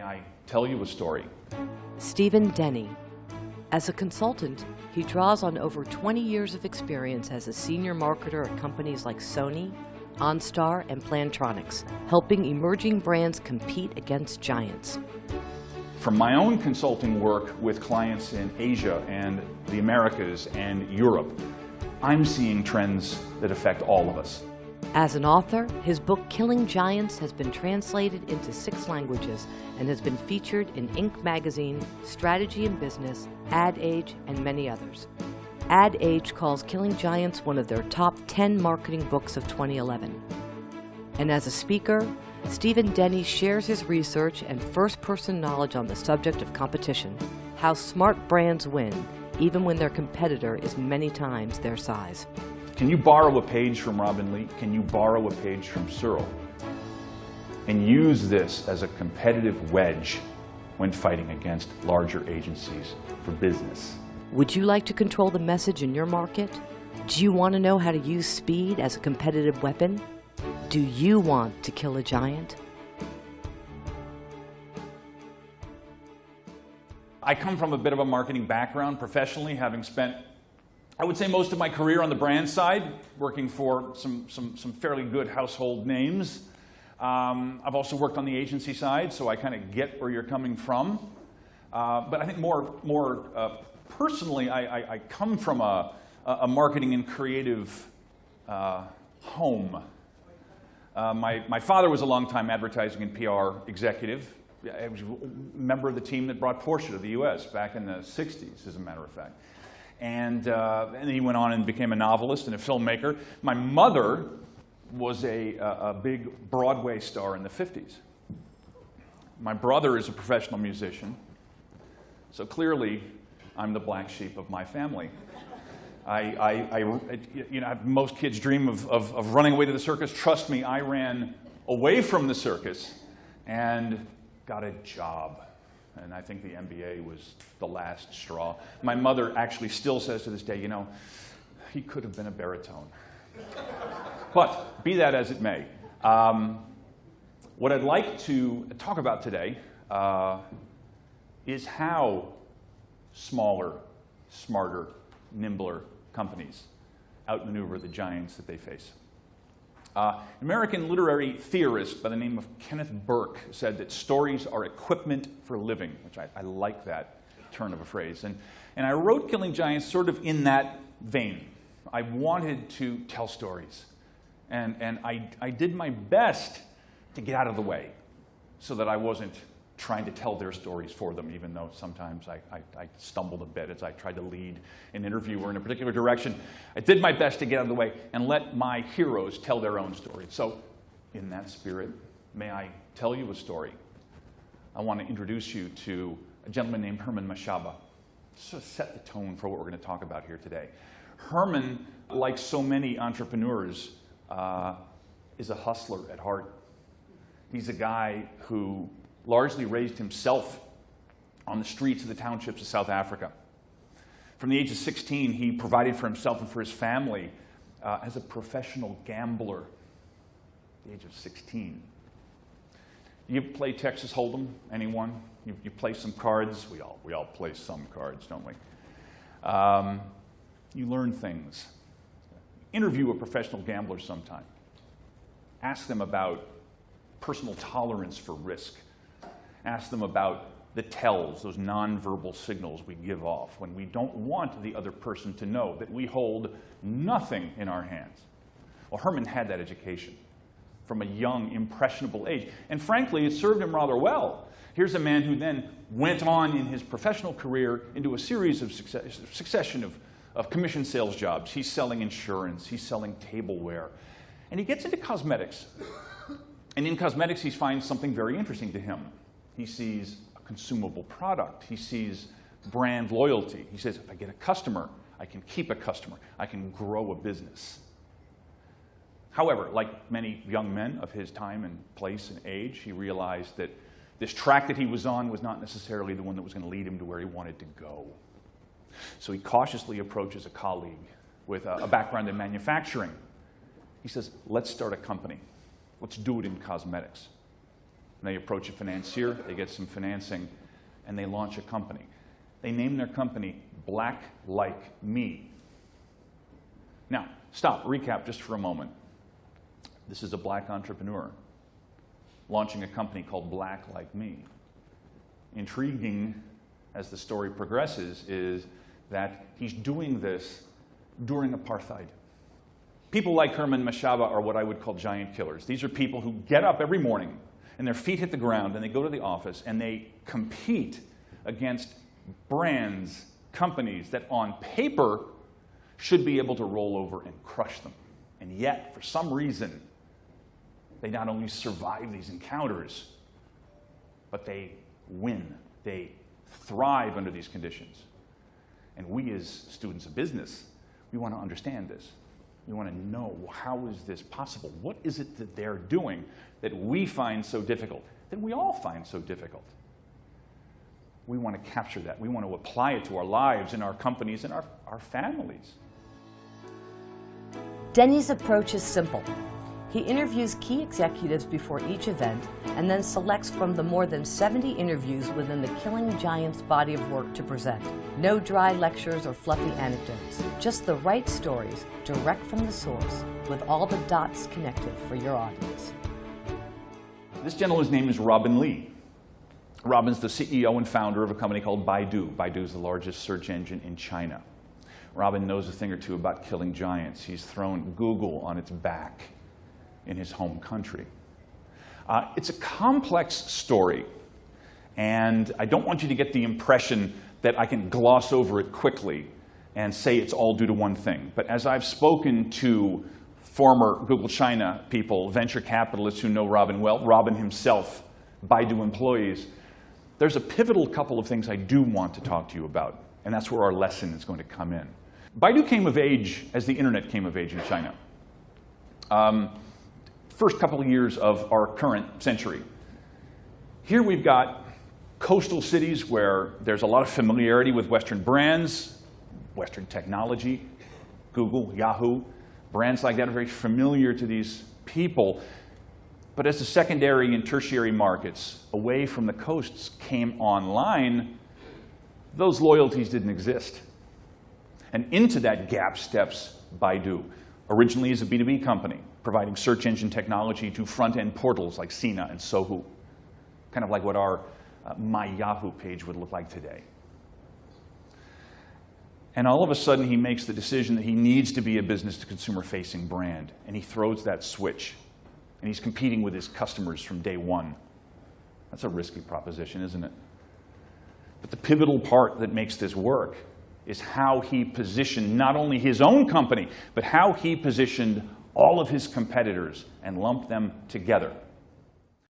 I tell you a story? Stephen Denny. As a consultant, he draws on over 20 years of experience as a senior marketer at companies like Sony, OnStar, and Plantronics, helping emerging brands compete against giants. From my own consulting work with clients in Asia and the Americas and Europe, I'm seeing trends that affect all of us. As an author, his book Killing Giants has been translated into 6 languages and has been featured in Inc. magazine, Strategy and Business, Ad Age, and many others. Ad Age calls Killing Giants one of their top 10 marketing books of 2011. And as a speaker, Stephen Denny shares his research and first-person knowledge on the subject of competition, how smart brands win, even when their competitor is many times their size. Can you borrow a page from Robin Lee? Can you borrow a page from Searle? And use this as a competitive wedge when fighting against larger agencies for business. Would you like to control the message in your market? Do you want to know how to use speed as a competitive weapon? Do you want to kill a giant? I come from a bit of a marketing background professionally, having spent, I would say, most of my career on the brand side, working for some fairly good household names. I've also worked on the agency side, so I kind of get where you're coming from. But I think more personally, I come from a marketing and creative home. My father was a longtime advertising and PR executive. I was a member of the team that brought Porsche to the U.S. back in the 60s, as a matter of fact. And he went on and became a novelist and a filmmaker. My mother was a big Broadway star in the 50s. My brother is a professional musician, so clearly I'm the black sheep of my family. Most kids dream of running away to the circus. Trust me, I ran away from the circus and got a job. And I think the MBA was the last straw. My mother actually still says to this day, you know, he could have been a baritone. But be that as it may, what I'd like to talk about today is how smaller, smarter, nimbler companies outmaneuver the giants that they face. An American literary theorist by the name of Kenneth Burke said that stories are equipment for living, which I like that turn of a phrase. And I wrote Killing Giants sort of in that vein. I wanted to tell stories. And I did my best to get out of the way so that I wasn't trying to tell their stories for them, even though sometimes I stumbled a bit as I tried to lead an interview or in a particular direction. I did my best to get out of the way and let my heroes tell their own stories. So in that spirit, may I tell you a story? I want to introduce you to a gentleman named Herman Mashaba. Just to set the tone for what we're going to talk about here today. Herman, like so many entrepreneurs, is a hustler at heart. He's a guy who largely raised himself on the streets of the townships of South Africa. From the age of 16, he provided for himself and for his family as a professional gambler at the age of 16. You play Texas Hold'em? Anyone? You play some cards? We all play some cards, don't we? You learn things. Interview a professional gambler sometime. Ask them about personal tolerance for risk. Ask them about the tells, those nonverbal signals we give off when we don't want the other person to know that we hold nothing in our hands. Well, Herman had that education from a young, impressionable age. And frankly, it served him rather well. Here's a man who then went on in his professional career into a series of succession of commission sales jobs. He's selling insurance, he's selling tableware. And he gets into cosmetics. And in cosmetics, he finds something very interesting to him. He sees a consumable product. He sees brand loyalty. He says, if I get a customer, I can keep a customer. I can grow a business. However, like many young men of his time and place and age, he realized that this track that he was on was not necessarily the one that was going to lead him to where he wanted to go. So he cautiously approaches a colleague with a background in manufacturing. He says, let's start a company. Let's do it in cosmetics. They approach a financier, they get some financing, and they launch a company. They name their company Black Like Me. Now, stop, recap just for a moment. This is a black entrepreneur launching a company called Black Like Me. Intriguing as the story progresses is that he's doing this during apartheid. People like Herman Mashaba are what I would call giant killers. These are people who get up every morning and their feet hit the ground and they go to the office and they compete against brands, companies that on paper should be able to roll over and crush them. And yet, for some reason, they not only survive these encounters, but they win. They thrive under these conditions. And we as students of business, we want to understand this. We want to know, how is this possible? What is it that they're doing that we find so difficult, that we all find so difficult? We want to capture that. We want to apply it to our lives and our companies and our families. Denny's approach is simple. He interviews key executives before each event and then selects from the more than 70 interviews within the Killing Giants body of work to present. No dry lectures or fluffy anecdotes, just the right stories direct from the source with all the dots connected for your audience. This gentleman's name is Robin Li. Robin's the CEO and founder of a company called Baidu. Baidu is the largest search engine in China. Robin knows a thing or two about killing giants. He's thrown Google on its back in his home country. It's a complex story, and I don't want you to get the impression that I can gloss over it quickly and say it's all due to one thing. But as I've spoken to former Google China people, venture capitalists who know Robin well, Robin himself, Baidu employees, there's a pivotal couple of things I do want to talk to you about, and that's where our lesson is going to come in. Baidu came of age as the internet came of age in China. First couple of years of our current century. Here we've got coastal cities where there's a lot of familiarity with Western brands, Western technology, Google, Yahoo. Brands like that are very familiar to these people. But as the secondary and tertiary markets away from the coasts came online, those loyalties didn't exist. And into that gap steps Baidu, originally as a B2B company, providing search engine technology to front-end portals like Sina and Sohu, kind of like what our My Yahoo page would look like today. And all of a sudden, he makes the decision that he needs to be a business-to-consumer-facing brand, and he throws that switch, and he's competing with his customers from day one. That's a risky proposition, isn't it? But the pivotal part that makes this work is how he positioned not only his own company, but how he positioned all of his competitors and lumped them together